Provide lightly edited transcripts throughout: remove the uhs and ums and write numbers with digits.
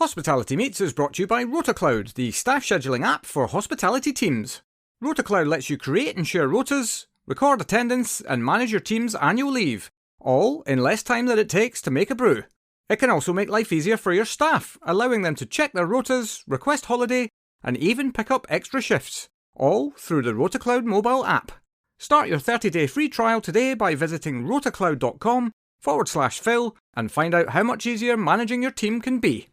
Hospitality Meets is brought to you by RotaCloud, the staff scheduling app for hospitality teams. RotaCloud lets you create and share rotas, record attendance, and manage your team's annual leave, all in less time than it takes to make a brew. It can also make life easier for your staff, allowing them to check their rotas, request holiday, and even pick up extra shifts, all through the RotaCloud mobile app. Start your 30-day free trial today by visiting rotacloud.com/Phil and find out how much easier managing your team can be.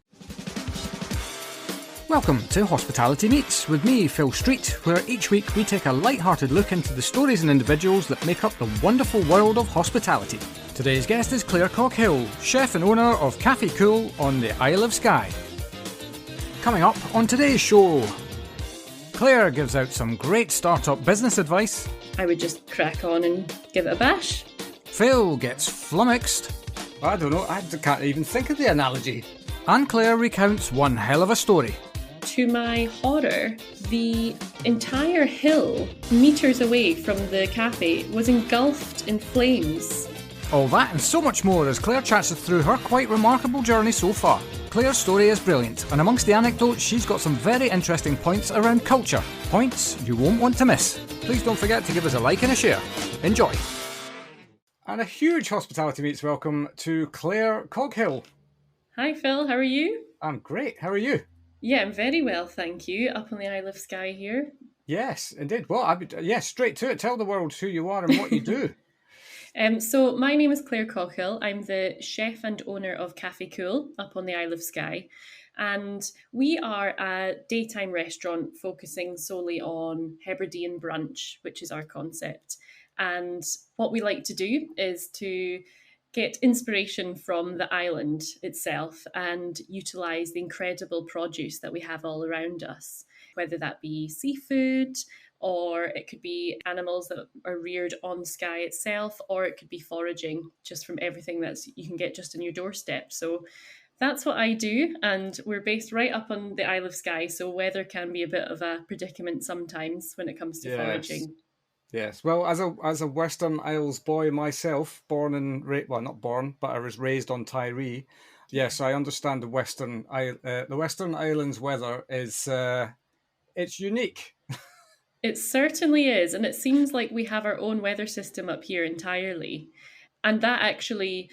Welcome to Hospitality Meets with me, Phil Street, where each week we take a light-hearted look into the stories and individuals that make up the wonderful world of hospitality. Today's guest is Clare Coghill, chef and owner of Café Cùil on the Isle of Skye. Coming up on today's show, Clare gives out some great startup business advice. I would just crack on and give it a bash. Phil gets flummoxed. I don't know, I can't even think of the analogy. And Clare recounts one hell of a story. To my horror, the entire hill, metres away from the cafe, was engulfed in flames. All that and so much more as Clare chats us through her quite remarkable journey so far. Clare's story is brilliant, and amongst the anecdotes, she's got some very interesting points around culture. Points you won't want to miss. Please don't forget to give us a like and a share. Enjoy. And a huge Hospitality Meets welcome to Clare Coghill. Hi Phil, how are you? I'm great, how are you? Yeah, I'm very well, thank you. Up on the Isle of Skye here. Yes, indeed. Well, straight to it. Tell the world who you are and what you do. So my name is Clare Coghill. I'm the chef and owner of Café Cùil up on the Isle of Skye. And we are a daytime restaurant focusing solely on Hebridean brunch, which is our concept. And what we like to do is to get inspiration from the island itself and utilise the incredible produce that we have all around us, whether that be seafood, or it could be animals that are reared on Skye itself, or it could be foraging just from everything that you can get just on your doorstep. So that's what I do, and we're based right up on the Isle of Skye, so weather can be a bit of a predicament sometimes when it comes to foraging. Yes, well, as a Western Isles boy myself, not born, but I was raised on Tiree. Yes, I understand the Western Islands weather is it's unique. It certainly is, and it seems like we have our own weather system up here entirely, and that actually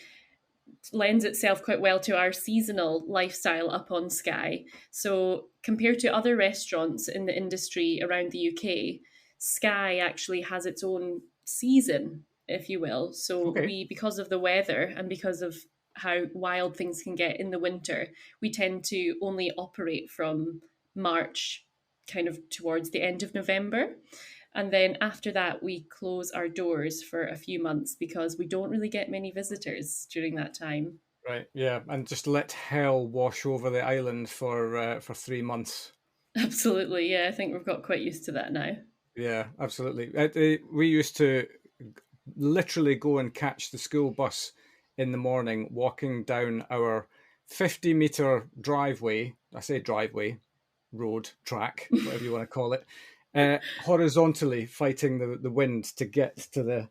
lends itself quite well to our seasonal lifestyle up on Skye. So compared to other restaurants in the industry around the UK, Skye actually has its own season, if you will. So we, because of the weather and because of how wild things can get in the winter, we tend to only operate from March kind of towards the end of November. And then after that, we close our doors for a few months because we don't really get many visitors during that time. Right, yeah, and just let hell wash over the island for 3 months. Absolutely, yeah, I think we've got quite used to that now. Yeah, absolutely. We used to literally go and catch the school bus in the morning, walking down our 50-metre driveway. I say driveway, road, track, whatever you want to call it, horizontally fighting the wind to get to the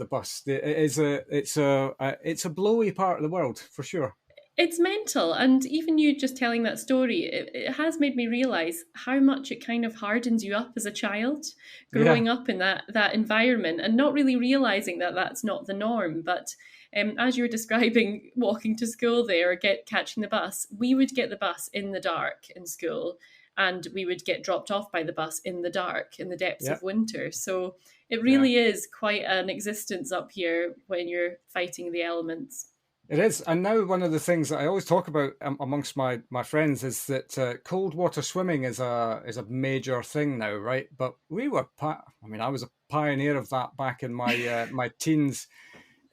bus. It's a blowy part of the world for sure. It's mental, and even you just telling that story, it has made me realise how much it kind of hardens you up as a child, growing up in that environment and not really realising that that's not the norm. But as you were describing walking to school there or catching the bus, we would get the bus in the dark in school, and we would get dropped off by the bus in the dark in the depths of winter. So it really is quite an existence up here when you're fighting the elements. It is, and now one of the things that I always talk about amongst my friends is that cold water swimming is a major thing now, right? But I was a pioneer of that back in my my teens,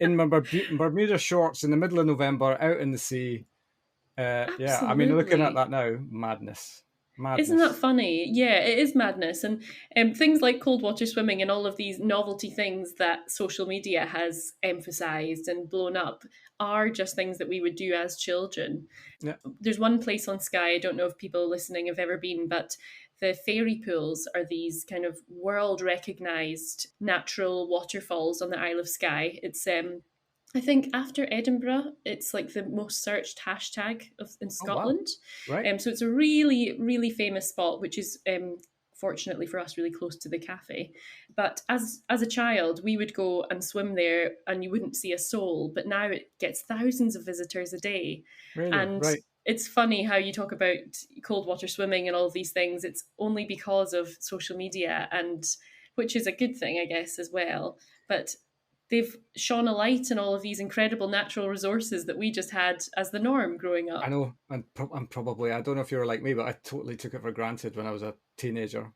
in my Bermuda shorts in the middle of November, out in the sea. Yeah, I mean, looking at that now, madness. Isn't that funny? Yeah, it is madness. And things like cold water swimming and all of these novelty things that social media has emphasised and blown up are just things that we would do as children. Yeah. There's one place on Skye, I don't know if people listening have ever been, but the fairy pools are these kind of world recognised natural waterfalls on the Isle of Skye. It's I think after Edinburgh, it's like the most searched hashtag in Oh, wow. Scotland. Right. So it's a really, really famous spot, which is fortunately for us really close to the cafe. But as a child, we would go and swim there, and you wouldn't see a soul. But now it gets thousands of visitors a day, Really? and Right. it's funny how you talk about cold water swimming and all of these things. It's only because of social media, and which is a good thing, I guess, as well. But they've shone a light on all of these incredible natural resources that we just had as the norm growing I up. know, and I'm probably, I don't know if you were like me, but I totally took it for granted when I was a teenager.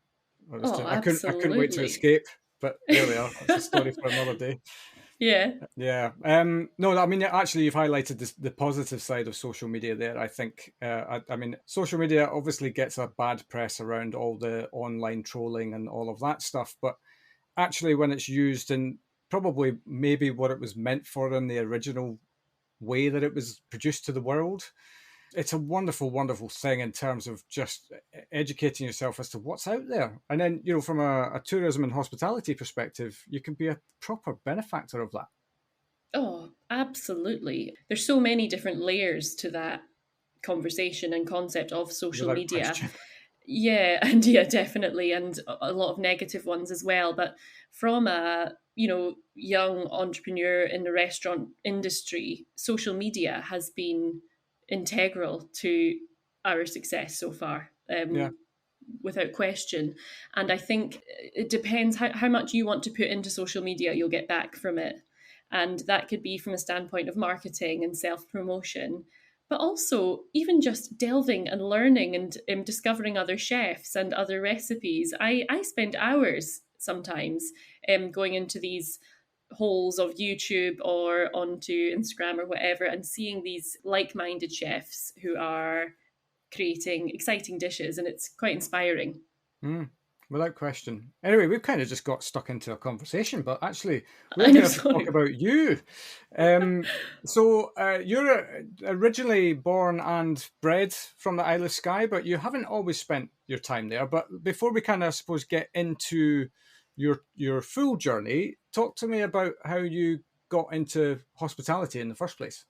Oh, I couldn't wait to absolutely. escape. But there we are. That's a story for another day. Yeah. Yeah. No, I mean, actually, you've highlighted the positive side of social media there. I think, I mean, social media obviously gets a bad press around all the online trolling and all of that stuff. But actually, when it's used in probably maybe what it was meant for in the original way that it was produced to the world, it's a wonderful, wonderful thing in terms of just educating yourself as to what's out there. And then, from a tourism and hospitality perspective, you can be a proper benefactor of that. Oh, absolutely. There's so many different layers to that conversation and concept of social Without media. question. Yeah, and yeah, definitely, and a lot of negative ones as well. But from a young entrepreneur in the restaurant industry, social media has been integral to our success so far. Yeah. Without question. And I think it depends how much you want to put into social media, you'll get back from it. And that could be from a standpoint of marketing and self promotion, but also even just delving and learning and discovering other chefs and other recipes. I spend hours sometimes going into these holes of YouTube or onto Instagram or whatever and seeing these like minded chefs who are creating exciting dishes, and it's quite inspiring. Mm, without question. Anyway, we've kind of just got stuck into a conversation, but actually, we're I know, here to talk sorry. about you. You're originally born and bred from the Isle of Skye, but you haven't always spent your time there. But before we kind of, I suppose, get into your full journey, talk to me about how you got into hospitality in the first place.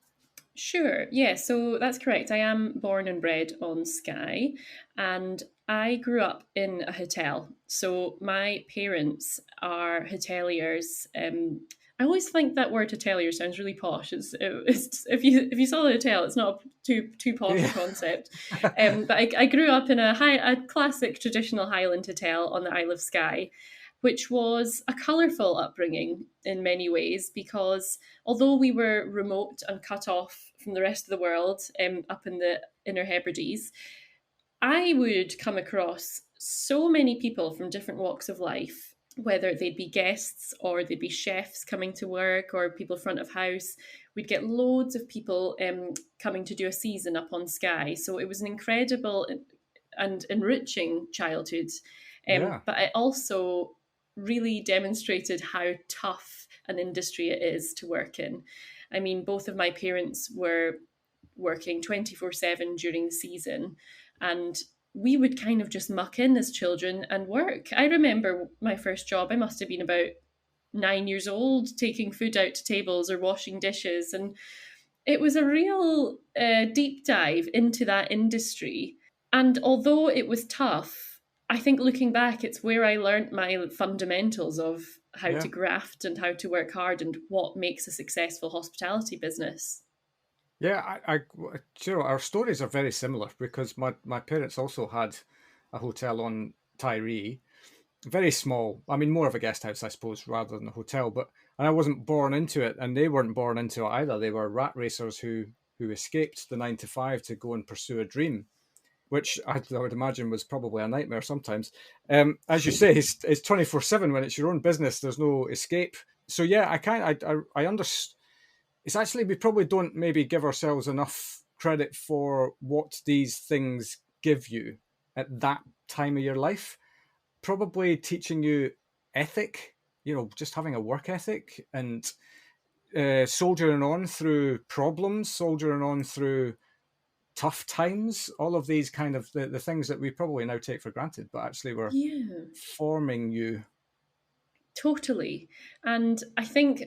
Sure. Yeah, so that's correct. I am born and bred on Skye, and I grew up in a hotel. So my parents are hoteliers. I always think that word hotelier sounds really posh. If you saw the hotel, it's not too posh a Yeah. concept. But I grew up in a classic traditional Highland hotel on the Isle of Skye, which was a colourful upbringing in many ways because although we were remote and cut off from the rest of the world up in the Inner Hebrides, I would come across so many people from different walks of life, whether they'd be guests or they'd be chefs coming to work or people front of house. We'd get loads of people coming to do a season up on Skye. So it was an incredible and enriching childhood. Yeah. But it also really demonstrated how tough an industry it is to work in. I mean, both of my parents were working 24/7 during the season, and we would kind of just muck in as children and work. I remember my first job, I must have been about 9 years old, taking food out to tables or washing dishes. And it was a real deep dive into that industry. And although it was tough, I think looking back, it's where I learned my fundamentals of how Yeah. to graft and how to work hard and what makes a successful hospitality business. Yeah, our stories are very similar because my parents also had a hotel on Tyree, very small. I mean, more of a guest house, I suppose, rather than a hotel. And I wasn't born into it, and they weren't born into it either. They were rat racers who escaped the 9 to 5 to go and pursue a dream, which I would imagine was probably a nightmare sometimes. As you say, it's 24/7 when it's your own business. There's no escape. So yeah, I understand. It's actually, we probably don't maybe give ourselves enough credit for what these things give you at that time of your life. Probably teaching you ethic, just having a work ethic and soldiering on through problems, soldiering on through tough times, all of these kind of the things that we probably now take for granted, but actually were Yeah. forming you. Totally. And I think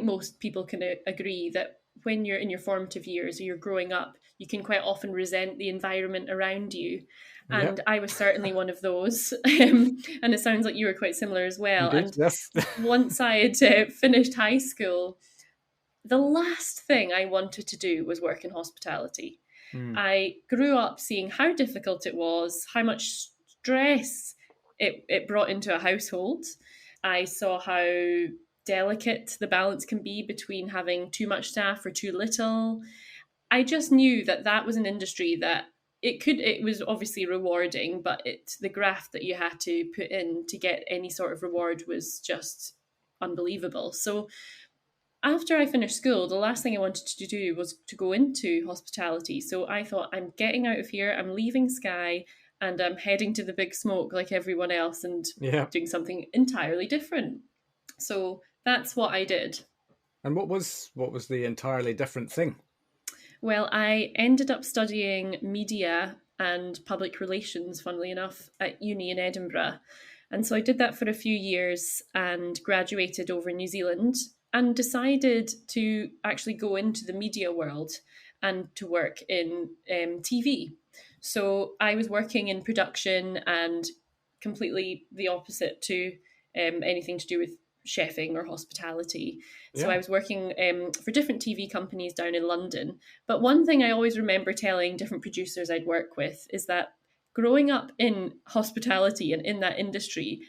most people can agree that when you're in your formative years or you're growing up, you can quite often resent the environment around you. Yep, And I was certainly one of those. And it sounds like you were quite similar as well. indeed. And Yes. once I had finished high school, the last thing I wanted to do was work in hospitality. Mm. I grew up seeing how difficult it was, how much stress it brought into a household. I saw how delicate the balance can be between having too much staff or too little. I just knew that that was an industry that it was obviously rewarding, but the graft that you had to put in to get any sort of reward was just unbelievable. So after I finished school, the last thing I wanted to do was to go into hospitality. So I thought, I'm getting out of here, I'm leaving Skye, and I'm heading to the big smoke like everyone else and Yeah. doing something entirely different. So that's what I did. And what was the entirely different thing? Well, I ended up studying media and public relations, funnily enough, at uni in Edinburgh. And so I did that for a few years and graduated over in New Zealand and decided to actually go into the media world and to work in TV. So I was working in production and completely the opposite to anything to do with chefing or hospitality. So Yeah. I was working for different TV companies down in London. But one thing I always remember telling different producers I'd work with is that growing up in hospitality and in that industry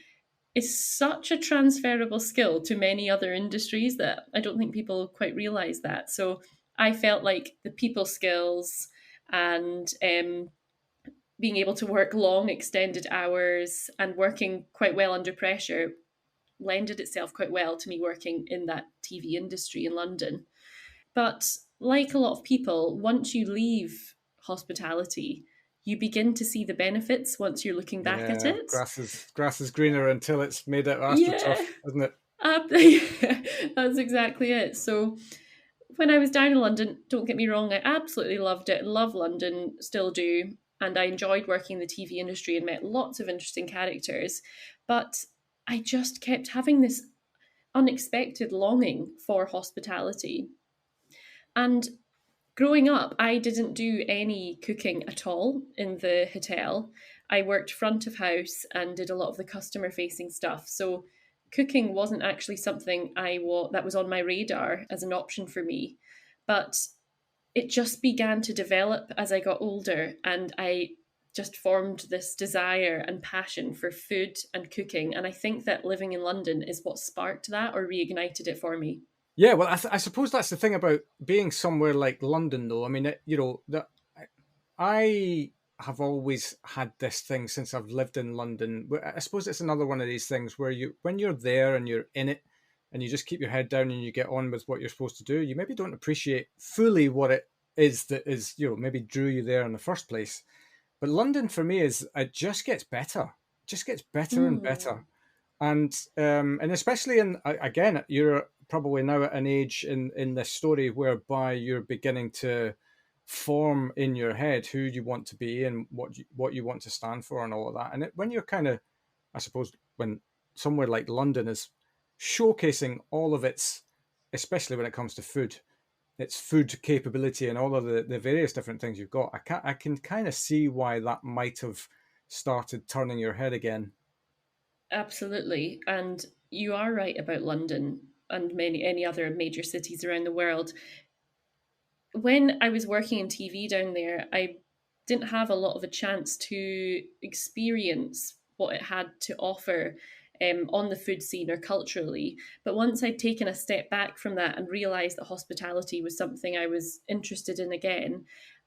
is such a transferable skill to many other industries that I don't think people quite realize that. So I felt like the people skills and being able to work long extended hours and working quite well under pressure lended itself quite well to me working in that TV industry in London. But like a lot of people, once you leave hospitality, you begin to see the benefits once you're looking back at Yeah. it. Grass is greener until it's made it Yeah, astroturf, isn't it? that's exactly it. So when I was down in London, don't get me wrong, I absolutely loved it. Love London, still do. And I enjoyed working in the TV industry and met lots of interesting characters. But I just kept having this unexpected longing for hospitality. And growing up, I didn't do any cooking at all in the hotel. I worked front of house and did a lot of the customer facing stuff. So cooking wasn't actually something that was on my radar as an option for me. But it just began to develop as I got older, and I just formed this desire and passion for food and cooking. And I think that living in London is what sparked that or reignited it for me. Yeah, well, I suppose that's the thing about being somewhere like London, though. I mean, I have always had this thing since I've lived in London. I suppose it's another one of these things where when you're there and you're in it, and you just keep your head down and you get on with what you're supposed to do, you maybe don't appreciate fully what it is that is, maybe drew you there in the first place. But London for me it just gets better, just gets better and better. Mm. And especially again, you're probably now at an age in this story whereby you're beginning to form in your head who you want to be and what you want to stand for and all of that. And when you're kind of, I suppose, when somewhere like London is showcasing all of its, especially when it comes to food, its food capability and all of the various different things you've got, I can kind of see why that might have started turning your head again. Absolutely. And you are right about London and many any other major cities around the world. When I was working in TV down there, I didn't have a lot of a chance to experience what it had to offer on the food scene or culturally. But once I'd taken a step back from that and realised that hospitality was something I was interested in again,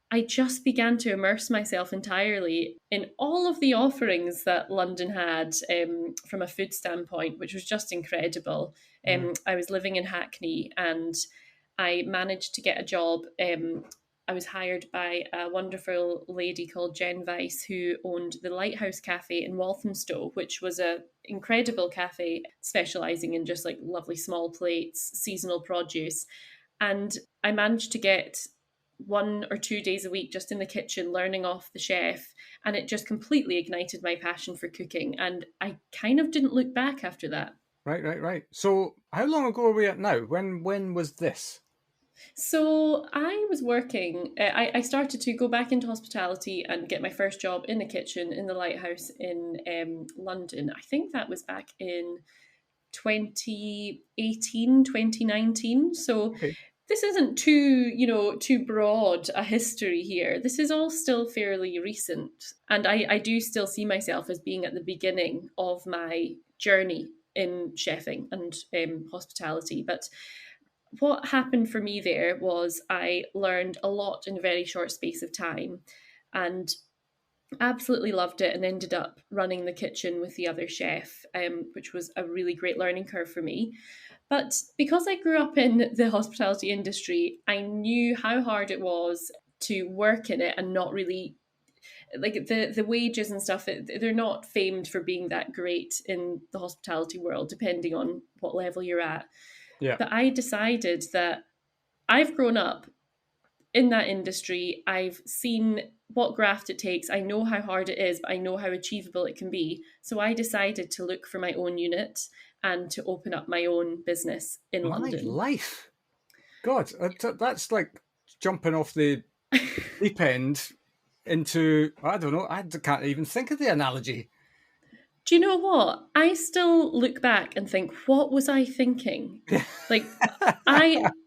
I just began to immerse myself entirely in all of the offerings that London had from a food standpoint, which was just incredible. Mm. I was living in Hackney and I managed to get a job. I was hired by a wonderful lady called Jen Weiss, who owned the Lighthouse Cafe in Walthamstow, which was a incredible cafe specialising in just like lovely small plates, seasonal produce. And I managed to get 1 or 2 days a week just in the kitchen learning off the chef, and it just completely ignited my passion for cooking, and I kind of didn't look back after that. Right. So how long ago are we at now? When was this? So I was working. I started to go back into hospitality and get my first job in the kitchen in the Lighthouse in London. I think that was back in 2018, 2019. So Okay. this isn't too broad a history here. This is all still fairly recent. And I do still see myself as being at the beginning of my journey in chefing and hospitality. But what happened for me there was I learned a lot in a very short space of time and absolutely loved it and ended up running the kitchen with the other chef, which was a really great learning curve for me. But because I grew up in the hospitality industry, I knew how hard it was to work in it and not really like the wages and stuff. They're not famed for being that great in the hospitality world, depending on what level you're at. Yeah. But I decided that I've grown up in that industry. I've seen what graft it takes. I know how hard it is, but I know how achievable it can be. So I decided to look for my own unit and to open up my own business in My London. life. God, that's like jumping off the deep end into, I don't know, I can't even think of the analogy. Do you know what? I still look back and think, what was I thinking? Like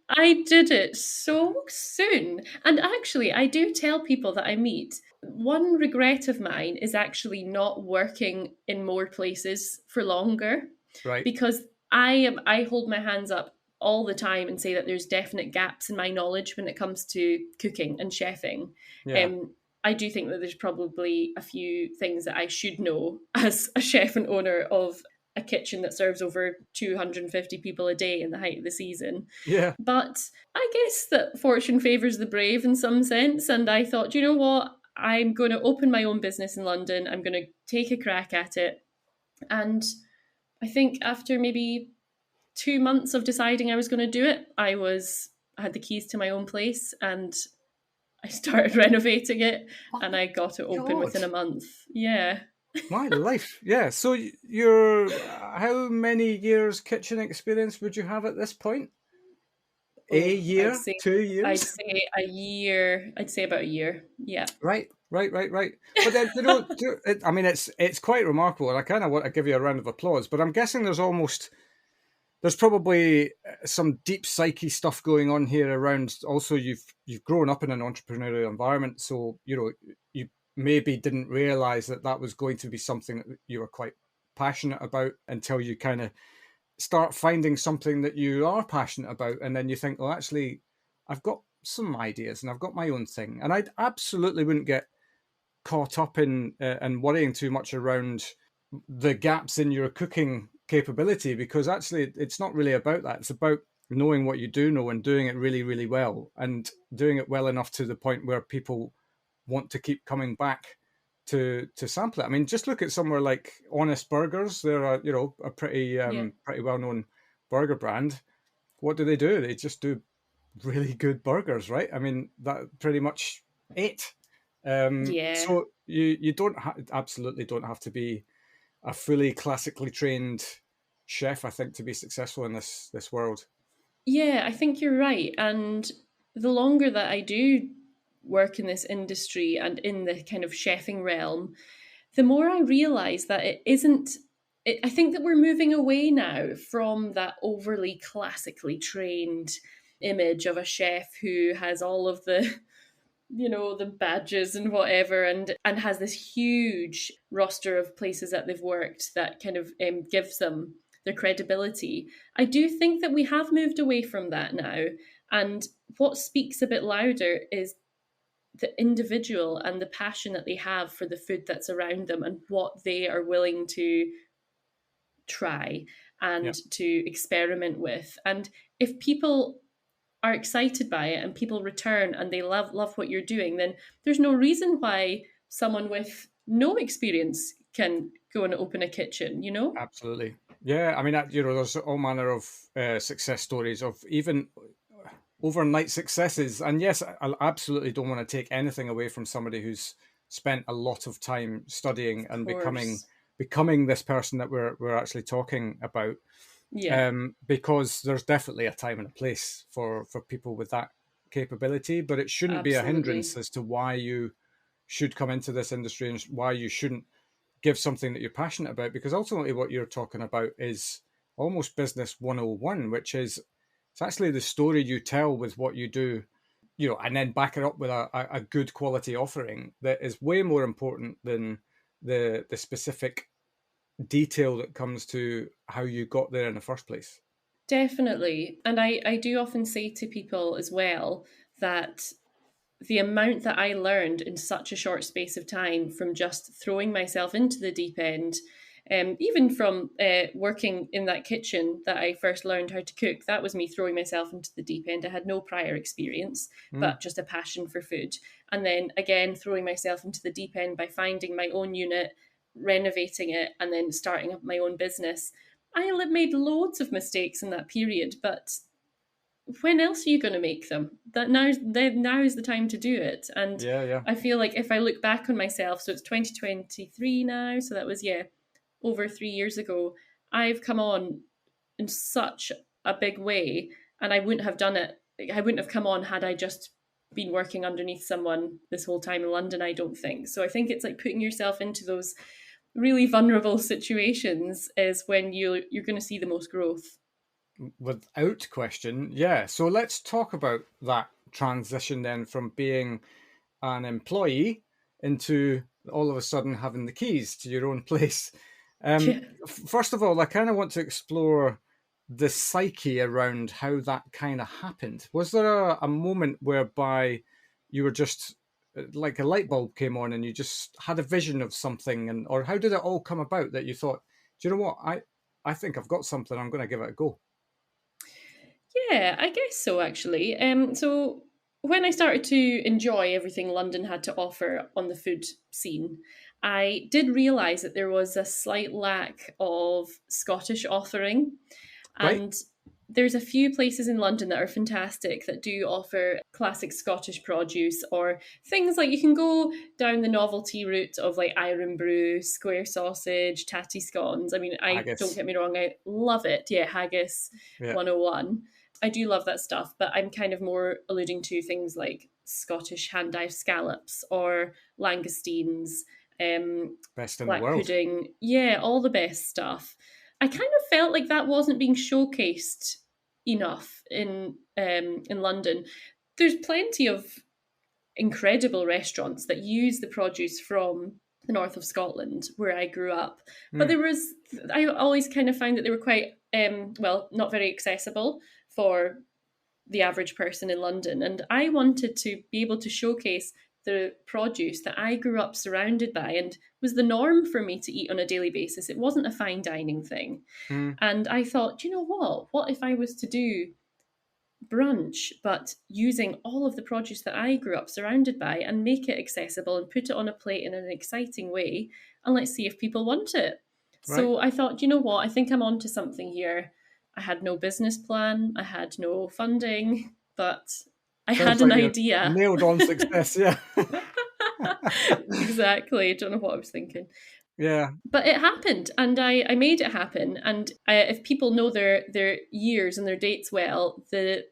I did it so soon. And actually, I do tell people that I meet, one regret of mine is actually not working in more places for longer Right. because I hold my hands up all the time and say that there's definite gaps in my knowledge when it comes to cooking and chefing. Yeah. I do think that there's probably a few things that I should know as a chef and owner of a kitchen that serves over 250 people a day in the height of the season. Yeah. But I guess that fortune favours the brave in some sense. And I thought, you know what? I'm going to open my own business in London. I'm going to take a crack at it. And I think after maybe 2 months of deciding I was going to do it, I had the keys to my own place and I started renovating it and My I got it open God. within a month. Yeah. My life. Yeah. So you're, how many years kitchen experience would you have at this point? A Oh, year? Two I'd years? say a year. I'd say about a year. Yeah. Right. But then, I mean, it's quite remarkable, and I kind of want to give you a round of applause. But I'm guessing there's probably some deep psyche stuff going on here around. Also, you've grown up in an entrepreneurial environment, so you maybe didn't realize that was going to be something that you were quite passionate about until you kind of start finding something that you are passionate about, and then you think, well, actually, I've got some ideas and I've got my own thing, and I absolutely wouldn't get caught up in and worrying too much around the gaps in your cooking capability, because actually it's not really about that. It's about knowing what you do know and doing it really, really well, and doing it well enough to the point where people want to keep coming back to sample it. I mean, just look at somewhere like Honest Burgers. They're a Yeah. pretty well known burger brand. What do? They just do really good burgers, right? I mean, that pretty much it. Yeah. So you absolutely don't have to be a fully classically trained chef, I think, to be successful in this world. Yeah, I think you're right. And the longer that I do work in this industry and in the kind of chefing realm, the more I realize that it isn't. I think that we're moving away now from that overly classically trained image of a chef who has all of the the badges and whatever, and has this huge roster of places that they've worked that kind of gives them their credibility. I do think that we have moved away from that now, and what speaks a bit louder is the individual and the passion that they have for the food that's around them and what they are willing to try Yeah, and to experiment with. And if people are excited by it and people return and they love what you're doing, then there's no reason why someone with no experience can go and open a kitchen, you know? absolutely. Yeah, I mean, there's all manner of success stories of even overnight successes. And yes, I absolutely don't want to take anything away from somebody who's spent a lot of time studying Of and becoming course. becoming this person that we're actually talking about. Yeah, Because there's definitely a time and a place for people with that capability, but it shouldn't be a absolutely. hindrance as to why you should come into this industry and why you shouldn't give something that you're passionate about, because ultimately what you're talking about is almost business 101, which is it's actually the story you tell with what you do, and then back it up with a good quality offering that is way more important than the specific detail that comes to how you got there in the first place. Definitely. And I do often say to people as well that the amount that I learned in such a short space of time from just throwing myself into the deep end, even from working in that kitchen that I first learned how to cook, that was me throwing myself into the deep end. I had no prior experience, Mm. but just a passion for food. And then again, throwing myself into the deep end by finding my own unit, renovating it, and then starting up my own business. I made loads of mistakes in that period, but when else are you going to make them? Now is the time to do it. And Yeah, yeah. I feel like if I look back on myself, so it's 2023 now, so that was over 3 years ago. I've come on in such a big way, and I wouldn't have done it. I wouldn't have come on had I just been working underneath someone this whole time in London. I don't think so. I think it's like putting yourself into those really vulnerable situations is when you're going to see the most growth. Without question, yeah. So let's talk about that transition then from being an employee into all of a sudden having the keys to your own place. Yeah. First of all, I kind of want to explore the psyche around how that kind of happened. Was there a moment whereby you were just like a light bulb came on and you just had a vision of something, and or how did it all come about that you thought, do you know what, I think I've got something, I'm going to give it a go? Yeah, I guess so actually. So when I started to enjoy everything London had to offer on the food scene, I did realise that there was a slight lack of Scottish offering. Right? And there's a few places in London that are fantastic that do offer classic Scottish produce or things like you can go down the novelty route of like Iron Brew, square sausage, tatty scones. I mean, I don't Haggis. get me wrong, I love it. Yeah, haggis Yeah. 101. I do love that stuff, but I'm kind of more alluding to things like Scottish hand dive scallops or langoustines, Best in the black world. pudding. Yeah, all the best stuff. I kind of felt like that wasn't being showcased enough in London. There's plenty of incredible restaurants that use the produce from the north of Scotland, where I grew up. But Mm, I always kind of found that they were quite, not very accessible for the average person in London. And I wanted to be able to showcase the produce that I grew up surrounded by and was the norm for me to eat on a daily basis. It wasn't a fine dining thing. mm, And I thought, you know what? What if I was to do brunch, but using all of the produce that I grew up surrounded by and make it accessible and put it on a plate in an exciting way? And let's see if people want it. right. So I thought, you know what? I think I'm onto something here. I had no business plan, I had no funding, but I Sounds had an like you're idea. nailed on success. Yeah. Exactly. I don't know what I was thinking. Yeah. But it happened, and I made it happen. And if people know their years and their dates well, the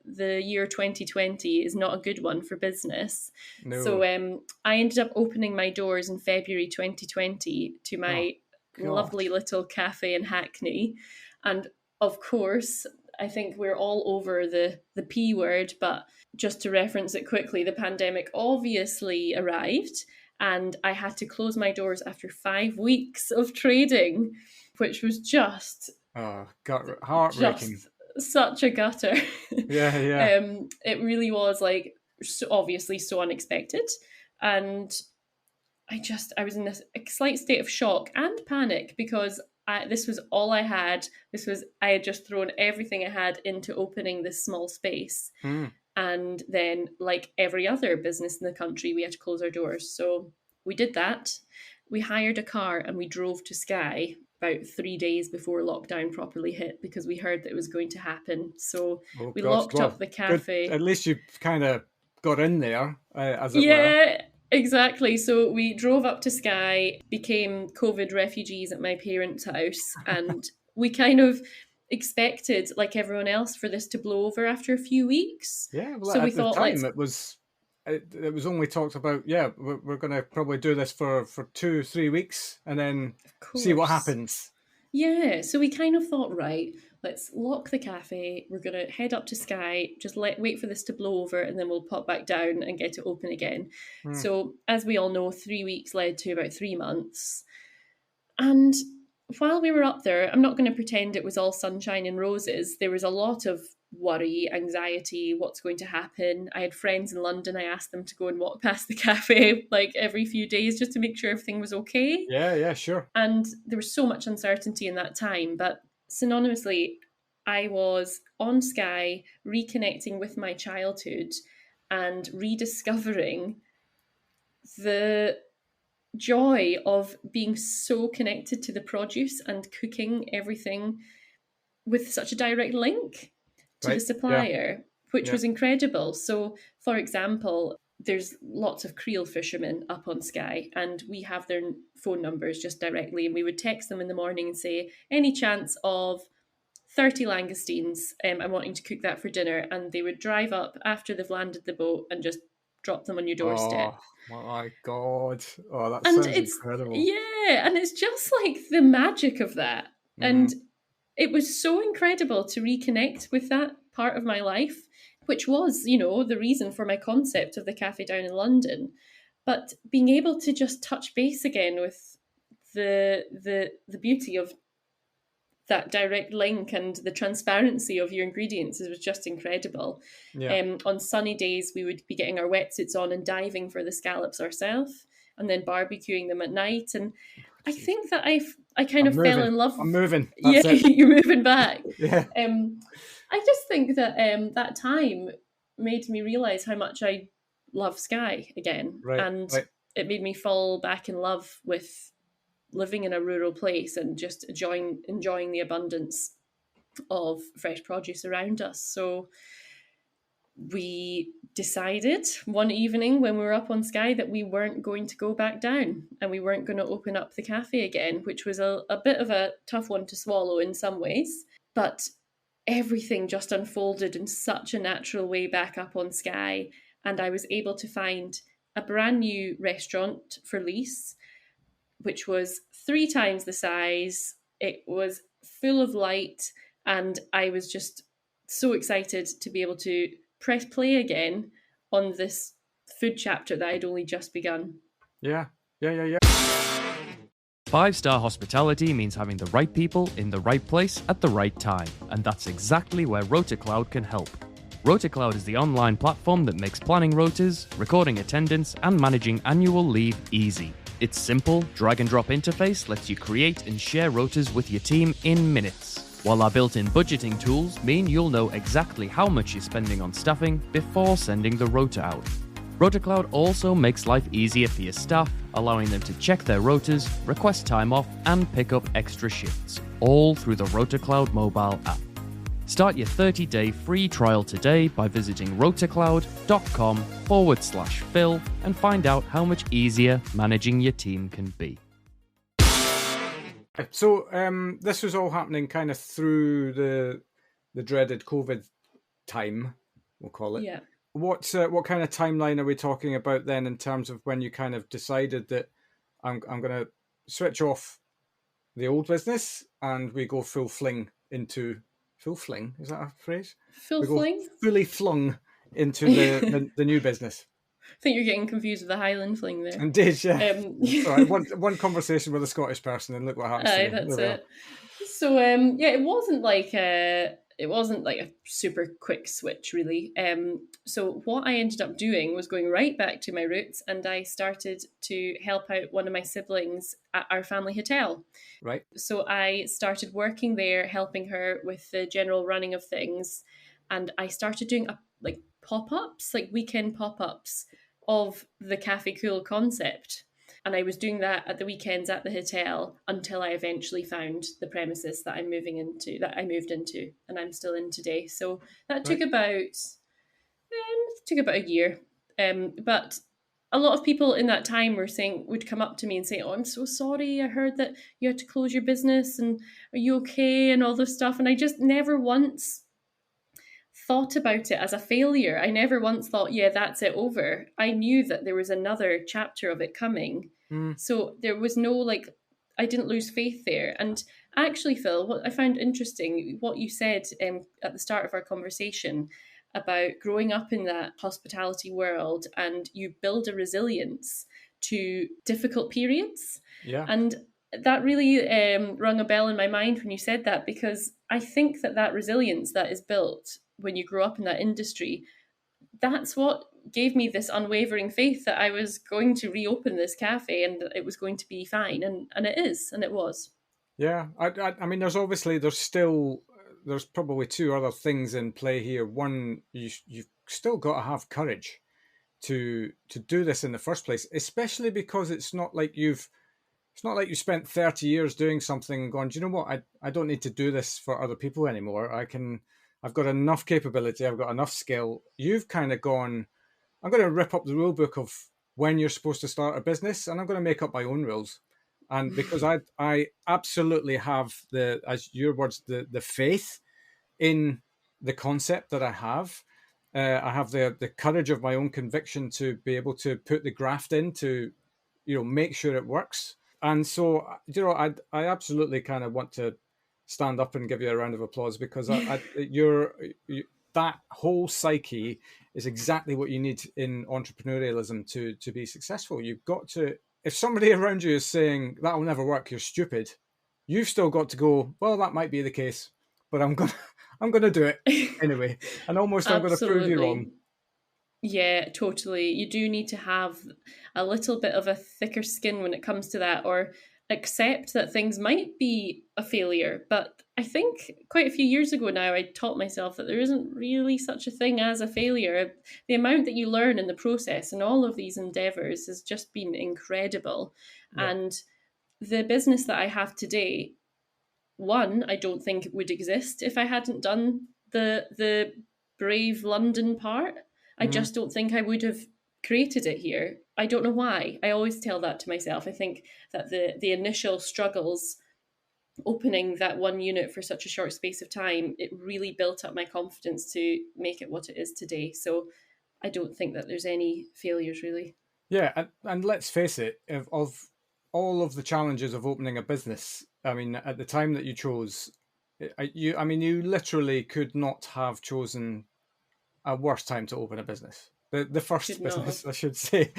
year 2020 is not a good one for business. So No. I ended up opening my doors in February 2020 to Oh, my God. lovely little cafe in Hackney, and of course. I think we're all over the P word, but just to reference it quickly, the pandemic obviously arrived and I had to close my doors after 5 weeks of trading, which was Oh, heartbreaking. just such a gutter. Yeah, yeah. It really was like obviously so unexpected, and I was in this slight state of shock and panic because this was all I had. I had just thrown everything I had into opening this small space, Mm, and then, like every other business in the country, we had to close our doors. So we did that. We hired a car and we drove to Skye about 3 days before lockdown properly hit because we heard that it was going to happen. So oh, we God. locked up Well, the good. cafe. At least you kind of got in there, as it were. Yeah, Exactly. So we drove up to Skye, became COVID refugees at my parents' house, and we kind of expected, like everyone else, for this to blow over after a few weeks. Yeah, well, So we at the thought, time let's, it was only talked about. Yeah, we're going to probably do this for 2-3 weeks and then of see what course. happens. Yeah, so we kind of thought, right, let's lock the cafe. We're going to head up to Skye, just wait for this to blow over, and then we'll pop back down and get it open again. Hmm. So, as we all know, 3 weeks led to about 3 months. And while we were up there, I'm not going to pretend it was all sunshine and roses. There was a lot of worry, anxiety, what's going to happen. I had friends in London. I asked them to go and walk past the cafe like every few days just to make sure everything was okay. Yeah, sure. And there was so much uncertainty in that time. But synonymously, I was on Skye reconnecting with my childhood and rediscovering the joy of being so connected to the produce and cooking everything with such a direct link to the Right. Yeah, supplier, which yeah. was incredible. So, for example, there's lots of Cuil fishermen up on Skye, and we have their phone numbers just directly, and we would text them in the morning and say, any chance of 30 langoustines, I'm wanting to cook that for dinner, and they would drive up after they've landed the boat and just drop them on your doorstep. Oh my God. Oh, that And sounds it's, incredible. yeah, and it's just like the magic of that. Mm, And it was so incredible to reconnect with that part of my life, which was, the reason for my concept of the cafe down in London. But being able to just touch base again with the beauty of that direct link and the transparency of your ingredients was just incredible. yeah. On sunny days, we would be getting our wetsuits on and diving for the scallops ourselves, and then barbecuing them at night. And I Jeez. think that I kind I'm of fell moving. in love. I'm moving. Yeah, That's it. you're moving back. Yeah. I just think that that time made me realize how much I love Skye again, Right. and Right. it made me fall back in love with living in a rural place and just enjoying the abundance of fresh produce around us. So we decided one evening when we were up on Skye that we weren't going to go back down and we weren't going to open up the cafe again, which was a bit of a tough one to swallow in some ways. But everything just unfolded in such a natural way back up on Skye. And I was able to find a brand new restaurant for lease, which was 3 times the size. It was full of light, and I was just so excited to be able to press play again on this food chapter that I'd only just begun. Yeah. Yeah. 5-star hospitality means having the right people in the right place at the right time, and that's exactly where RotaCloud can help. RotaCloud is the online platform that makes planning rotas, recording attendance, and managing annual leave easy. Its simple, drag-and-drop interface lets you create and share rotas with your team in minutes, while our built-in budgeting tools mean you'll know exactly how much you're spending on staffing before sending the rota out. RotaCloud also makes life easier for your staff, allowing them to check their rotas, request time off, and pick up extra shifts, all through the RotaCloud mobile app. Start your 30-day free trial today by visiting rotacloud.com/Phil and find out how much easier managing your team can be. So this was all happening kind of through the dreaded COVID time, we'll call it. Yeah. What kind of timeline are we talking about then in terms of when you kind of decided that I'm going to switch off the old business and we go full fling into full fling? Is that a phrase? Full We go fling? fully flung into the new business. I think you're getting confused with the Highland fling there. Indeed, yeah. Sorry, one conversation with a Scottish person and look what happens to me. That's it. So it wasn't like a super quick switch really. So what I ended up doing was going right back to my roots, and I started to help out one of my siblings at our family hotel. Right. So I started working there, helping her with the general running of things, and I started doing pop-ups, like weekend pop-ups of the Café Cùil concept. And I was doing that at the weekends at the hotel until I eventually found the premises that I moved into, and I'm still in today. So that took about a year. But a lot of people in that time would come up to me and say, "Oh, I'm so sorry. I heard that you had to close your business, and are you okay?" and all this stuff. And I just never once thought about it as a failure. I never once thought, yeah, that's it, over. I knew that there was another chapter of it coming. So there was no, like, I didn't lose faith there. And actually, Phil, what I found interesting, what you said at the start of our conversation about growing up in that hospitality world, and you build a resilience to difficult periods. Yeah. And that really rung a bell in my mind when you said that, because I think that resilience that is built when you grow up in that industry, that's what gave me this unwavering faith that I was going to reopen this cafe and it was going to be fine. And it is, and it was. Yeah. I mean, there's probably two other things in play here. One, you've still got to have courage to do this in the first place, especially because it's not like you spent 30 years doing something and gone, do you know what? I don't need to do this for other people anymore. I've got enough capability. I've got enough skill. You've kind of gone, I'm going to rip up the rule book of when you're supposed to start a business, and I'm going to make up my own rules. And because I absolutely have as your words, the faith in the concept that I have the courage of my own conviction to be able to put the graft in to, make sure it works. And so, I absolutely kind of want to stand up and give you a round of applause, because that whole psyche is exactly what you need in entrepreneurialism to be successful. You've got to, if somebody around you is saying that'll never work, you're stupid, you've still got to go, well, that might be the case, but I'm gonna do it anyway. And almost I'm going to prove you wrong. Yeah, totally. You do need to have a little bit of a thicker skin when it comes to that, or accept that things might be a failure. But I think quite a few years ago now, I taught myself that there isn't really such a thing as a failure. The amount that you learn in the process and all of these endeavors has just been incredible. Yeah. And the business that I have today, one, I don't think it would exist if I hadn't done the brave London part. I just don't think I would have created it here. I don't know why. I always tell that to myself. I think that the initial struggles opening that one unit for such a short space of time, it really built up my confidence to make it what it is today. So I don't think that there's any failures, really. Yeah, and let's face it, of all of the challenges of opening a business, I mean, at the time that you chose, you literally could not have chosen a worse time to open a business. The first business, I should say.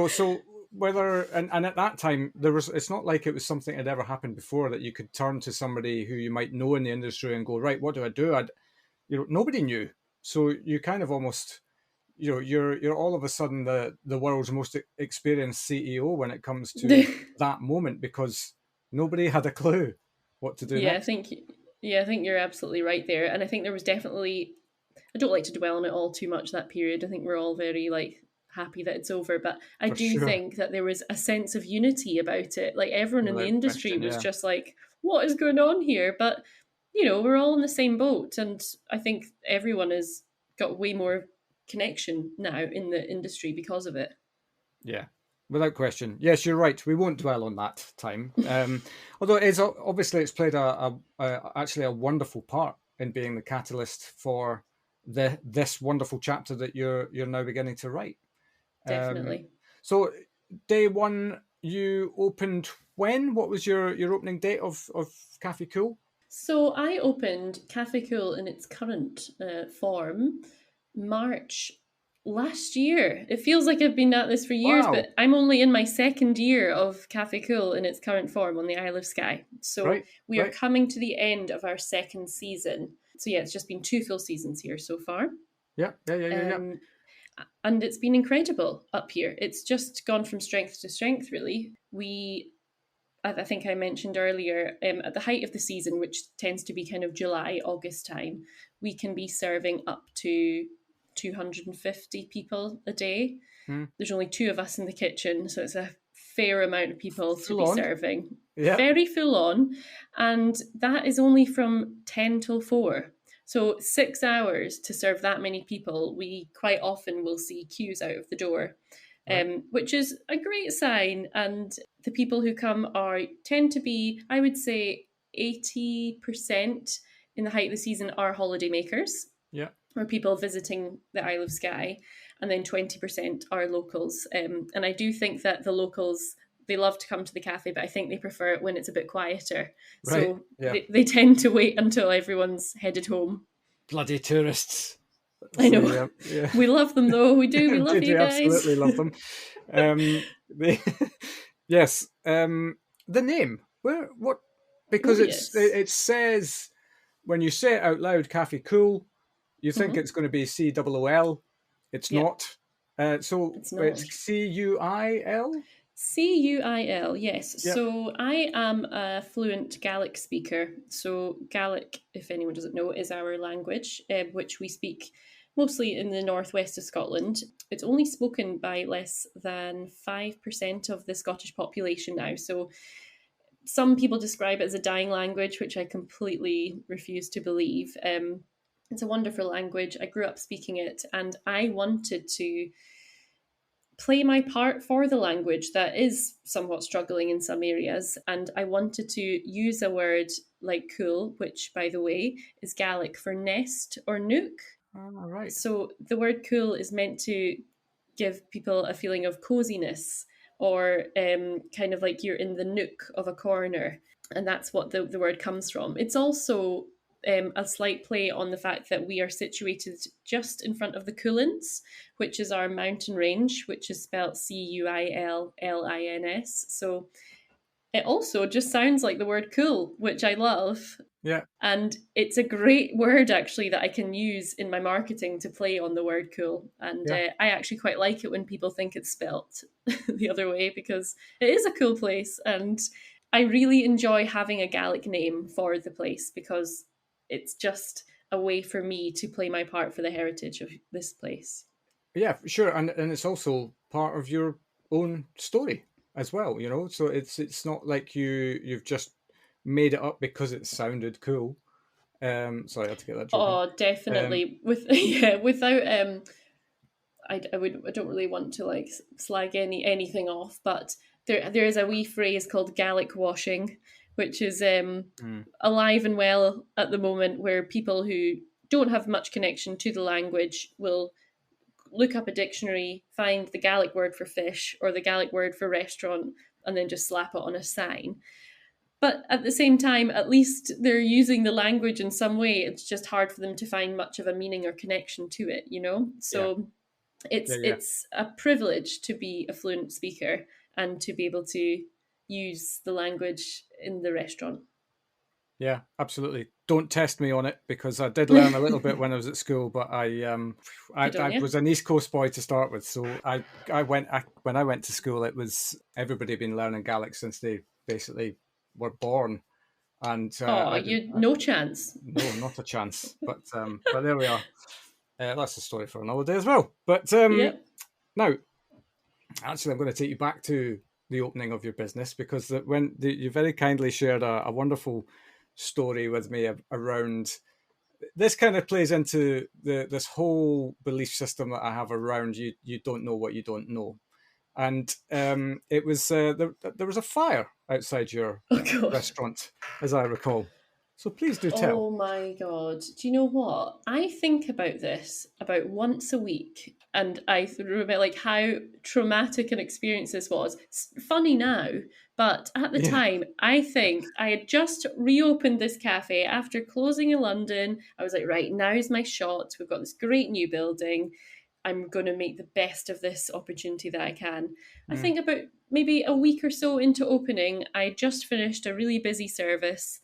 So whether and at that time it's not like it was something that had ever happened before that you could turn to somebody who you might know in the industry and go, right, what do I do? Nobody knew. So you kind of almost, you're all of a sudden the world's most experienced CEO when it comes to that moment, because nobody had a clue what to do next. I think you're absolutely right there. And I think there was definitely, I don't like to dwell on it all too much, that period. I think we're all very happy that it's over, but I do think that there was a sense of unity about it. Like everyone in the industry was just like, what is going on here? But we're all in the same boat, and I think everyone has got way more connection now in the industry because of it. Yeah, without question. Yes, you're right. We won't dwell on that time. Although it's played actually a wonderful part in being the catalyst for this wonderful chapter that you're now beginning to write. Definitely. So day one, you opened when? What was your opening date of Café Cùil? So I opened Café Cùil in its current form March last year. It feels like I've been at this for years, but I'm only in my second year of Café Cùil in its current form on the Isle of Skye. So we are coming to the end of our second season. So yeah, it's just been 2 full seasons here so far. Yeah. And it's been incredible up here. It's just gone from strength to strength, really. I think I mentioned earlier, at the height of the season, which tends to be kind of July, August time, we can be serving up to 250 people a day. There's only 2 of us in the kitchen, so it's a fair amount of people to be serving. Yep. Very full on. And that is only from 10 till 4. So 6 hours to serve that many people, we quite often will see queues out of the door, Right. which is a great sign. And the people who come tend to be, I would say, 80% in the height of the season are holidaymakers Yeah. or people visiting the Isle of Skye, and then 20% are locals. And I do think that the locals, they love to come to the cafe, but I think they prefer it when it's a bit quieter. Right. So Yeah. they tend to wait until everyone's headed home. Bloody tourists. I know. Yeah. We love them though. We do. We love Indeed, you we guys. absolutely love them. Yes. The name. What? Because yes. it says, when you say it out loud, Café Cùil, you think Mhm. it's going to be COOL. It's Yeah. not. So It's not. it's CUIL. Cuil, yes. Yep. So I am a fluent Gaelic speaker. So Gaelic, if anyone doesn't know, is our language, which we speak mostly in the northwest of Scotland. It's only spoken by less than 5% of the Scottish population now. So some people describe it as a dying language, which I completely refuse to believe. It's a wonderful language. I grew up speaking it, and I wanted to play my part for the language that is somewhat struggling in some areas. And I wanted to use a word like cool, which, by the way, is Gaelic for nest or nook. All right. So the word cool is meant to give people a feeling of coziness or kind of like you're in the nook of a corner. And that's what the word comes from. It's also a slight play on the fact that we are situated just in front of the Cuillins, which is our mountain range, which is spelled Cuillins. So it also just sounds like the word cool, which I love. Yeah. And it's a great word, actually, that I can use in my marketing to play on the word cool. And Yeah. I actually quite like it when people think it's spelt the other way, because it is a cool place. And I really enjoy having a Gaelic name for the place because it's just a way for me to play my part for the heritage of this place. Yeah, sure, and it's also part of your own story as well, you know. So it's not like you've just made it up because it sounded cool. Sorry, I had to get that joke in. Oh, definitely. Without I don't really want to like slag anything off, but there is a wee phrase called Gaelic washing, which is alive and well at the moment, where people who don't have much connection to the language will look up a dictionary, find the Gaelic word for fish or the Gaelic word for restaurant, and then just slap it on a sign. But at the same time, at least they're using the language in some way. It's just hard for them to find much of a meaning or connection to it, you know? So it's a privilege to be a fluent speaker and to be able to use the language in the restaurant. Yeah, absolutely. Don't test me on it, because I did learn a little bit when I was at school, but I was an East Coast boy to start with, so when I went to school, it was everybody had been learning Gaelic since they basically were born, and no chance. No, not a chance. But there we are. That's a story for another day as well. But now, actually, I'm going to take you back to the opening of your business, because you very kindly shared a wonderful story with me around this. Kind of plays into this whole belief system that I have around you don't know what you don't know. And it was there was a fire outside your restaurant, as I recall. So please do tell. Oh my God. Do you know what? I think about this about once a week, and I remember like how traumatic an experience this was. It's funny now, but at the time, I think I had just reopened this cafe after closing in London. I was like, right, now's my shot. We've got this great new building. I'm going to make the best of this opportunity that I can. I think about maybe a week or so into opening, I just finished a really busy service.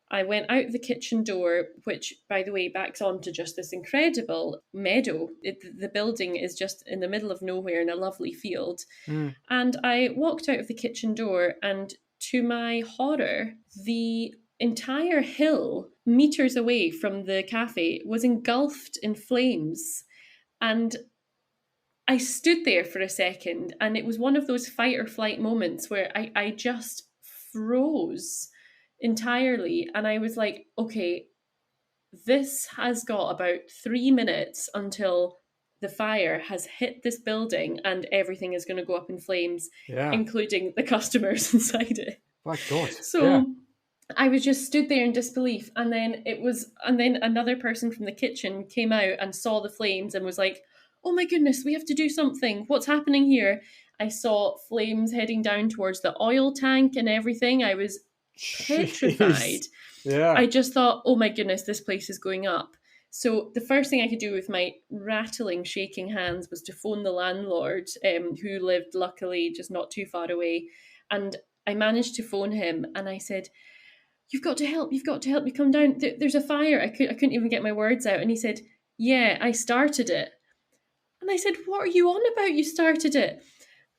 I went out the kitchen door, which, by the way, backs onto just this incredible meadow. The building is just in the middle of nowhere in a lovely field. And I walked out of the kitchen door, and to my horror, the entire hill, meters away from the cafe, was engulfed in flames. And I stood there for a second, and it was one of those fight or flight moments where I just froze entirely. And I was like, okay, this has got about 3 minutes until the fire has hit this building and everything is going to go up in flames, Yeah. including the customers inside it. My God. So yeah. I was just stood there in disbelief, and then another person from the kitchen came out and saw the flames and was like, "Oh my goodness, we have to do something. What's happening here?" I saw flames heading down towards the oil tank and everything. I was petrified. Jeez. Yeah. I just thought, oh my goodness, this place is going up. So the first thing I could do with my rattling, shaking hands was to phone the landlord, who lived luckily just not too far away. And I managed to phone him, and I said, "You've got to help. You've got to help me come down. There's a fire." I couldn't even get my words out. And he said, "Yeah, I started it." And I said, "What are you on about? You started it."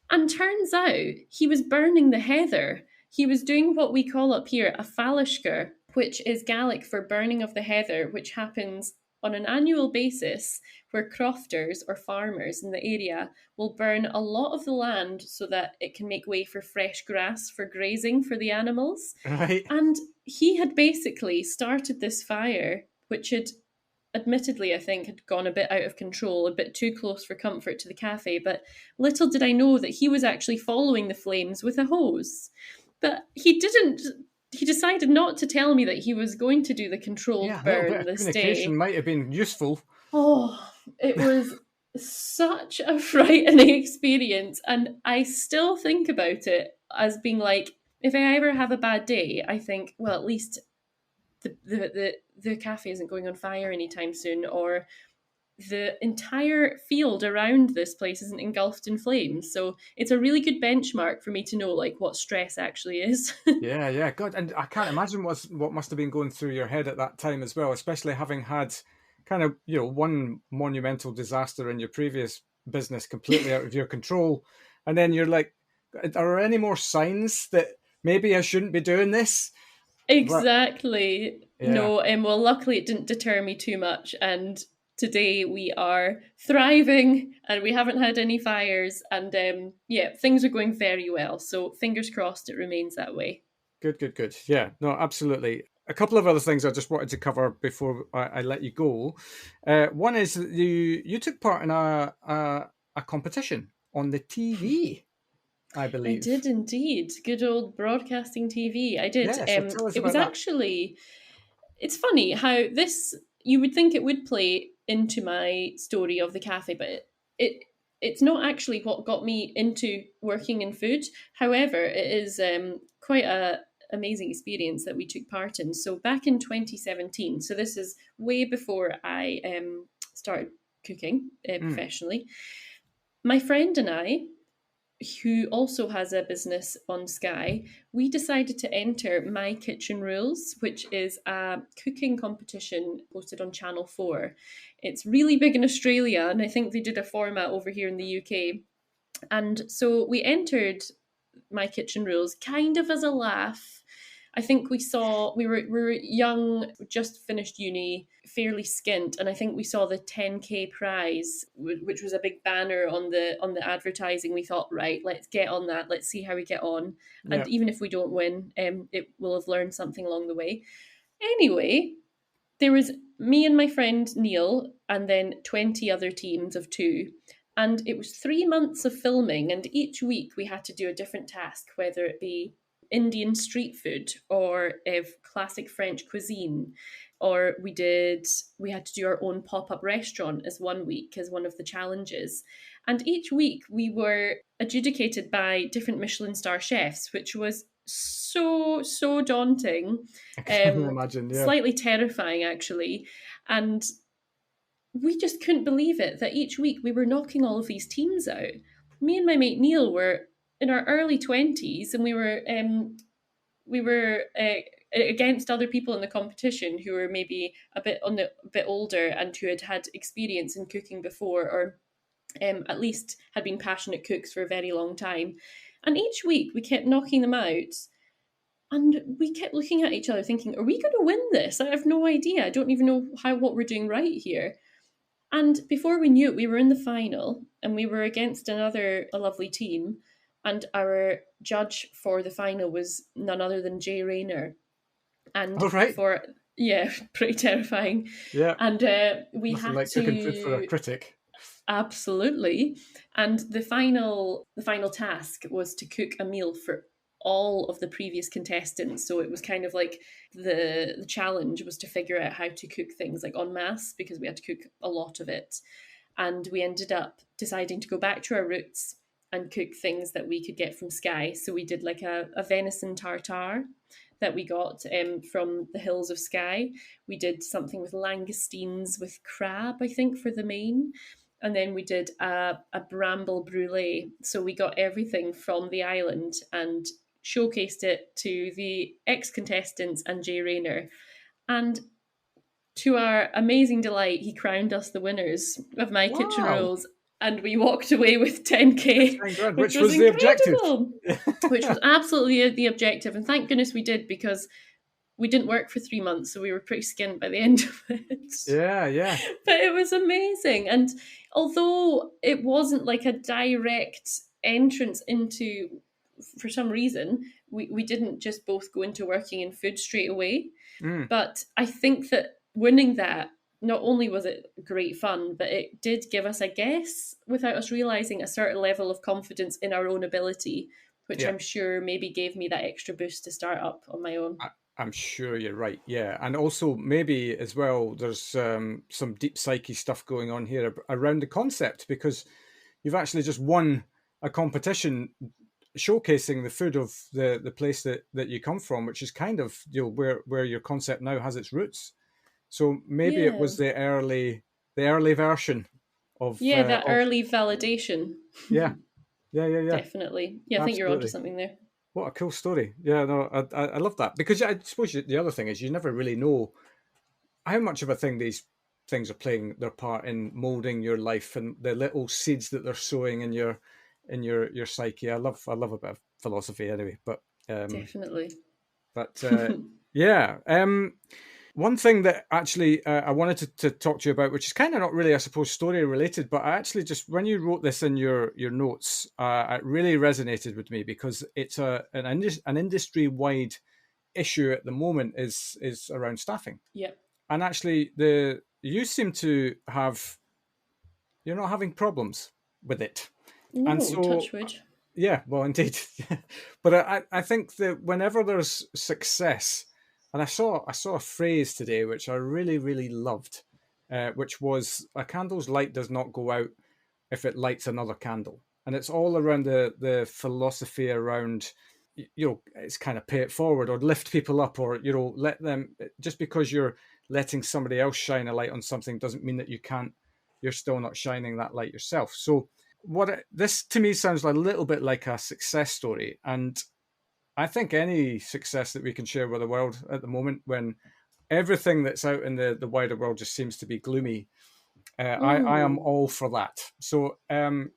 And turns out he was burning the heather. He was doing what we call up here a fallishker, which is Gaelic for burning of the heather, which happens on an annual basis, where crofters or farmers in the area will burn a lot of the land so that it can make way for fresh grass for grazing for the animals. Right. And he had basically started this fire, which had admittedly, I think, had gone a bit out of control, a bit too close for comfort to the cafe. But little did I know that he was actually following the flames with a hose. But he didn't. He decided not to tell me that he was going to do the controlled burn this day. Communication might have been useful. Oh, it was such a frightening experience, and I still think about it as being like, if I ever have a bad day, I think, well, at least the cafe isn't going on fire anytime soon, or the entire field around this place isn't engulfed in flames. So it's a really good benchmark for me to know like what stress actually is. Yeah. God, and I can't imagine what must have been going through your head at that time as well, especially having had kind of, one monumental disaster in your previous business completely out of your control. And then you're like, are there any more signs that maybe I shouldn't be doing this? Exactly. Yeah. No, well, luckily it didn't deter me too much. And today we are thriving and we haven't had any fires. And things are going very well. So fingers crossed it remains that way. Good. Yeah, no, absolutely. A couple of other things I just wanted to cover before I let you go. One is you took part in a competition on the TV, I believe. I did indeed. Good old broadcasting TV. I did. Yeah, so tell us it was about that. Actually, it's funny how this, you would think it would play into my story of the cafe, but it's not actually what got me into working in food. However, it is quite a amazing experience that we took part in. So back in 2017, so this is way before I started cooking professionally, my friend and I, who also has a business on Skye, we decided to enter My Kitchen Rules, which is a cooking competition hosted on Channel 4. It's really big in Australia, and I think they did a format over here in the UK. And so we entered My Kitchen Rules kind of as a laugh. I think we were young, just finished uni, fairly skint, and I think we saw the 10k prize, which was a big banner on the advertising. We thought, right, let's get on that. Let's see how we get on. Yeah. And even if we don't win, it will have learned something along the way. Anyway, there was me and my friend Neil, and then 20 other teams of 2. And it was 3 months of filming, and each week we had to do a different task, whether it be Indian street food or classic French cuisine, or we had to do our own pop-up restaurant as one week as one of the challenges. And each week we were adjudicated by different Michelin star chefs, which was so daunting. I can imagine, yeah. Slightly terrifying actually. And we just couldn't believe it that each week we were knocking all of these teams out. Me and my mate Neil were in our early 20s, and we were against other people in the competition who were maybe a bit older and who had had experience in cooking before, or at least had been passionate cooks for a very long time. And each week we kept knocking them out, and we kept looking at each other thinking, are we going to win this? I have no idea. I don't even know what we're doing right here. And before we knew it, we were in the final, and we were against a lovely team. And our judge for the final was none other than Jay Rayner. And Yeah, pretty terrifying. Yeah. And we Nothing had like cooking food for a to critic. absolutely. And the final task was to cook a meal for all of the previous contestants. So it was kind of like the challenge was to figure out how to cook things like en masse, because we had to cook a lot of it. And we ended up deciding to go back to our roots and cook things that we could get from Skye. So we did like a venison tartare that we got from the hills of Skye. We did something with langoustines with crab, I think, for the main. And then we did a bramble brulee. So we got everything from the island and showcased it to the ex-contestants and Jay Rayner. And to our amazing delight, he crowned us the winners of My Kitchen Wow. Rules, and we walked away with 10k, 10 grand, which which was the objective. incredible. Which was absolutely the objective, and thank goodness we did, because we didn't work for 3 months, so we were pretty skint by the end of it. Yeah. But it was amazing, and although it wasn't like a direct entrance into, for some reason, we didn't just both go into working in food straight away. But I think that winning that, not only was it great fun, but it did give us, I guess, without us realising, a certain level of confidence in our own ability, which I'm sure maybe gave me that extra boost to start up on my own. I'm sure you're right, yeah. And also maybe as well, there's some deep psyche stuff going on here around the concept, because you've actually just won a competition showcasing the food of the place that you come from, which is kind of, you know, where your concept now has its roots. So maybe it was the early version of that early validation. Yeah. Definitely. Yeah, I think you're onto Absolutely. something there. What a cool story. Yeah, no, I love that, because I suppose the other thing is you never really know how much of a thing these things are playing their part in molding your life and the little seeds that they're sowing in your psyche. I love a bit of philosophy anyway, but definitely. But yeah. One thing that actually I wanted to talk to you about, which is kind of not really, I suppose, story related, but I actually just, when you wrote this in your notes, it really resonated with me, because it's an industry-wide issue at the moment is around staffing. Yeah. And actually, you seem to have, you're not having problems with it. No, And so, touch wood. yeah, well, indeed. But I think that whenever there's success, and I saw a phrase today which I really, really loved, which was, a candle's light does not go out if it lights another candle. And it's all around the philosophy around, you know, it's kind of pay it forward or lift people up, or, you know, let them, just because you're letting somebody else shine a light on something doesn't mean that you're still not shining that light yourself. So this to me sounds like a little bit like a success story. And I think any success that we can share with the world at the moment, when everything that's out in the wider world just seems to be gloomy, I am all for that. So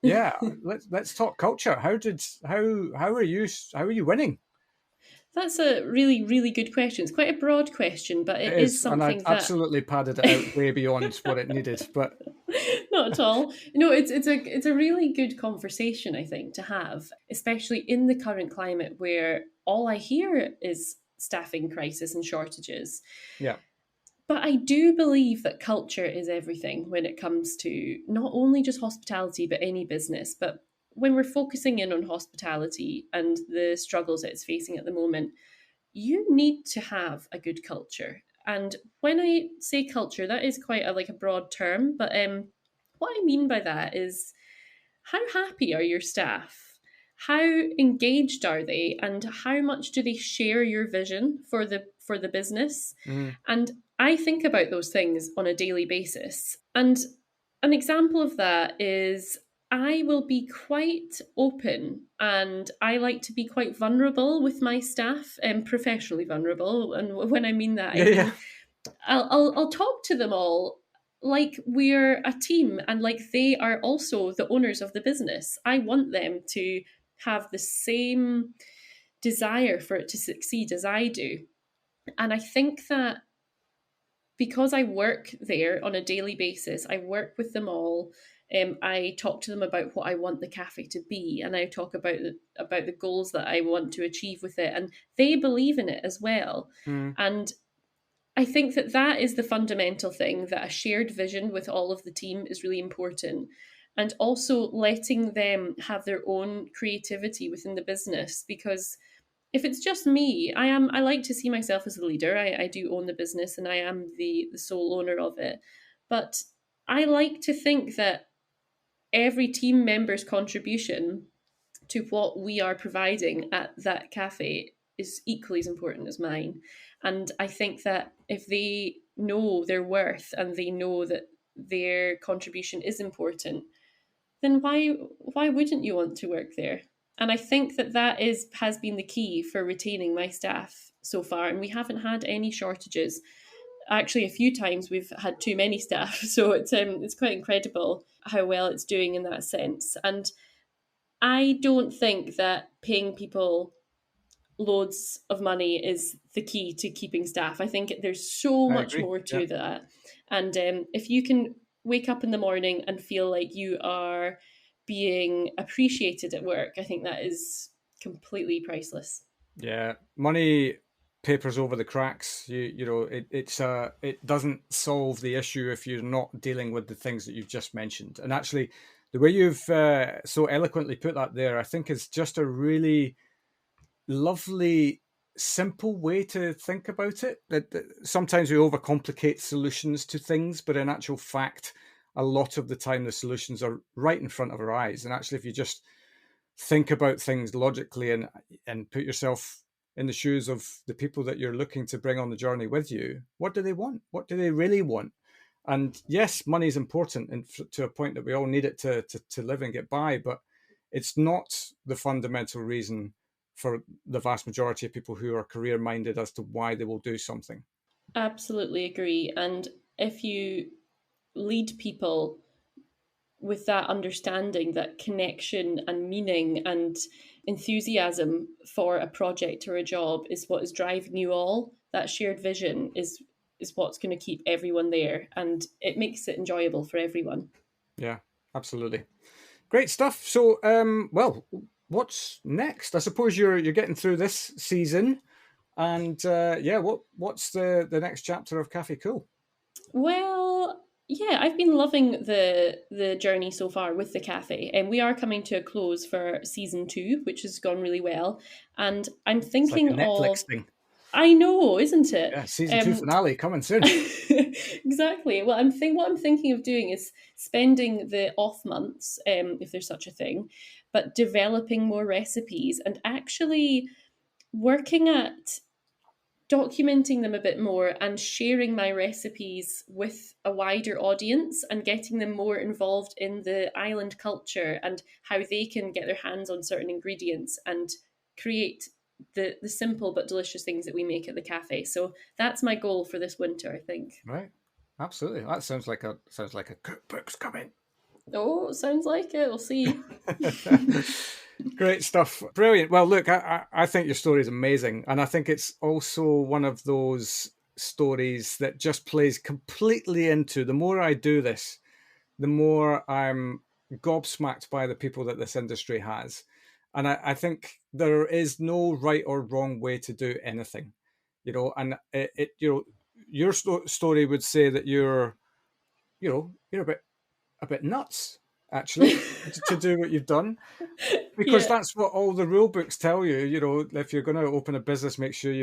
yeah, let's talk culture. How are you winning? That's a really, really good question. It's quite a broad question, but it is something and I absolutely padded it out way beyond what it needed. But not at all. No, it's a really good conversation, I think, to have, especially in the current climate where all I hear is staffing crisis and shortages. Yeah. But I do believe that culture is everything when it comes to not only just hospitality, but any business. But when we're focusing in on hospitality and the struggles that it's facing at the moment, you need to have a good culture. And when I say culture, that is quite a broad term. But what I mean by that is, how happy are your staff? How engaged are they, and how much do they share your vision for the business? And I think about those things on a daily basis. And an example of that is, I will be quite open, and I like to be quite vulnerable with my staff, and professionally vulnerable. And when I mean that, I mean, I'll talk to them all like we're a team, and like they are also the owners of the business. I want them to have the same desire for it to succeed as I do. And I think that because I work there on a daily basis, I work with them all. I talk to them about what I want the cafe to be, and I talk about the goals that I want to achieve with it, and they believe in it as well. And I think that is the fundamental thing, that a shared vision with all of the team is really important. And also letting them have their own creativity within the business, because if it's just me, I like to see myself as a leader. I do own the business and I am the sole owner of it. But I like to think that every team member's contribution to what we are providing at that cafe is equally as important as mine. And I think that if they know their worth and they know that their contribution is important, then why wouldn't you want to work there? And I think that has been the key for retaining my staff so far, and we haven't had any shortages. Actually, a few times we've had too many staff, so it's quite incredible how well it's doing in that sense. And I don't think that paying people loads of money is the key to keeping staff. I think there's so I much agree. more Yeah. to that. And if you can wake up in the morning and feel like you are being appreciated at work, I think that is completely priceless. Yeah, money papers over the cracks. It doesn't solve the issue if you're not dealing with the things that you've just mentioned. And actually, the way you've so eloquently put that there, I think is just a really lovely, simple way to think about it. That sometimes we overcomplicate solutions to things, but in actual fact, a lot of the time the solutions are right in front of our eyes. And actually, if you just think about things logically and put yourself in the shoes of the people that you're looking to bring on the journey with you, what do they want? What do they really want? And yes, money is important, and to a point that we all need it to live and get by, but it's not the fundamental reason for the vast majority of people who are career minded as to why they will do something. Absolutely agree. And if you lead people with that understanding, that connection and meaning and enthusiasm for a project or a job is what is driving you all, that shared vision is what's going to keep everyone there, and it makes it enjoyable for everyone. Yeah, absolutely. Great stuff. So, well, what's next? I suppose you're getting through this season, and what's the next chapter of Café Cùil? Well, yeah, I've been loving the journey so far with the cafe, and we are coming to a close for season 2, which has gone really well. And I'm It's like a thinking Netflix of, thing. I know, isn't it? Yeah, season 2 finale coming soon. Exactly. Well, what I'm thinking of doing is spending the off months, if there's such a thing, but developing more recipes and actually working at documenting them a bit more and sharing my recipes with a wider audience and getting them more involved in the island culture and how they can get their hands on certain ingredients and create the simple but delicious things that we make at the cafe. So that's my goal for this winter, I think. Right. Absolutely. That sounds like a cookbook's coming. Oh, sounds like it. We'll see. Great stuff. Brilliant. Well, look, I think your story is amazing. And I think it's also one of those stories that just plays completely into, the more I do this, the more I'm gobsmacked by the people that this industry has. And I think there is no right or wrong way to do anything, and your story would say that you're a bit nuts, actually, to do what you've done, because Yeah. that's what all the rule books tell you. If you're going to open a business, make sure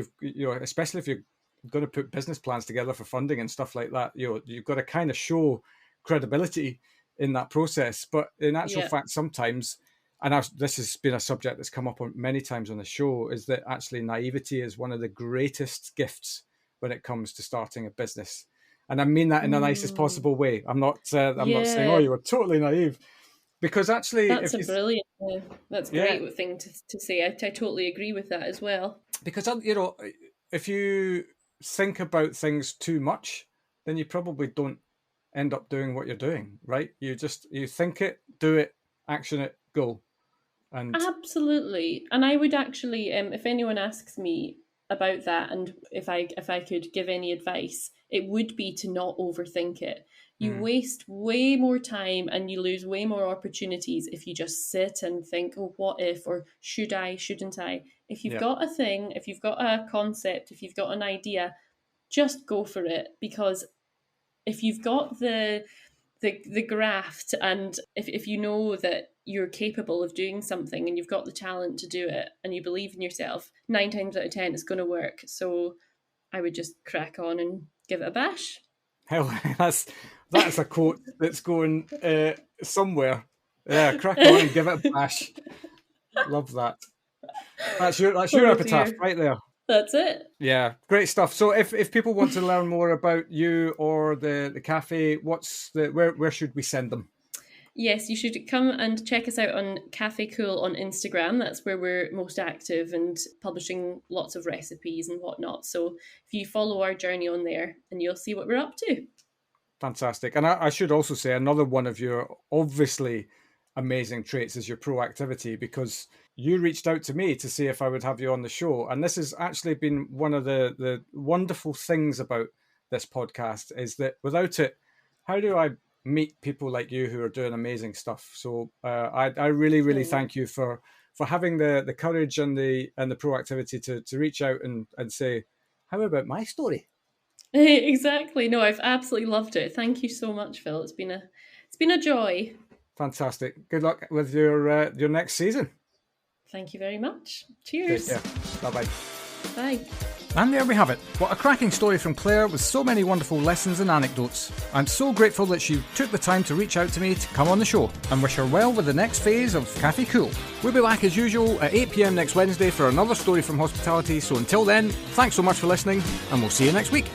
especially if you're going to put business plans together for funding and stuff like that, you've got to kind of show credibility in that process. But in actual Yeah. fact, sometimes, and this has been a subject that's come up many times on the show, is that actually naivety is one of the greatest gifts when it comes to starting a business. And I mean that in the nicest possible way. I'm not saying, oh, Yeah. you were totally naive. Because actually, That's a brilliant, that's a yeah, great thing to say. I totally agree with that as well. because if you think about things too much, then you probably don't end up doing what you're doing, right? You think it, do it, action it, go. And Absolutely. And I would actually, if anyone asks me about that, and if I could give any advice, it would be to not overthink it. You waste way more time and you lose way more opportunities if you just sit and think, oh, what if, or shouldn't I? If you've yeah, got a thing, if you've got a concept, if you've got an idea, just go for it, because if you've got the graft, and if you know that you're capable of doing something and you've got the talent to do it and you believe in yourself, 9 times out of 10 it's going to work. So I would just crack on and give it a bash. Hell, that's a quote that's going somewhere. Yeah, crack on and give it a bash. Love that. That's your epitaph right there. That's it. Yeah, great stuff. So if people want to learn more about you or the cafe, where should we send them? Yes, you should come and check us out on Café Cùil on Instagram. That's where we're most active and publishing lots of recipes and whatnot. So if you follow our journey on there, and you'll see what we're up to. Fantastic. And I should also say another one of your obviously amazing traits is your proactivity, because you reached out to me to see if I would have you on the show. And this has actually been one of the wonderful things about this podcast, is that without it, how do I meet people like you who are doing amazing stuff? So I really thank you for having the courage and the proactivity to reach out and say, how about my story? Exactly. No, I've absolutely loved it. Thank you so much, Phil. It's been a joy. Fantastic. Good luck with your next season. Thank you very much. Cheers. Yeah. Bye-bye. Bye. And there we have it. What a cracking story from Claire with so many wonderful lessons and anecdotes. I'm so grateful that she took the time to reach out to me to come on the show, and wish her well with the next phase of Café Cùil. We'll be back as usual at 8 p.m. next Wednesday for another story from hospitality. So until then, thanks so much for listening, and we'll see you next week.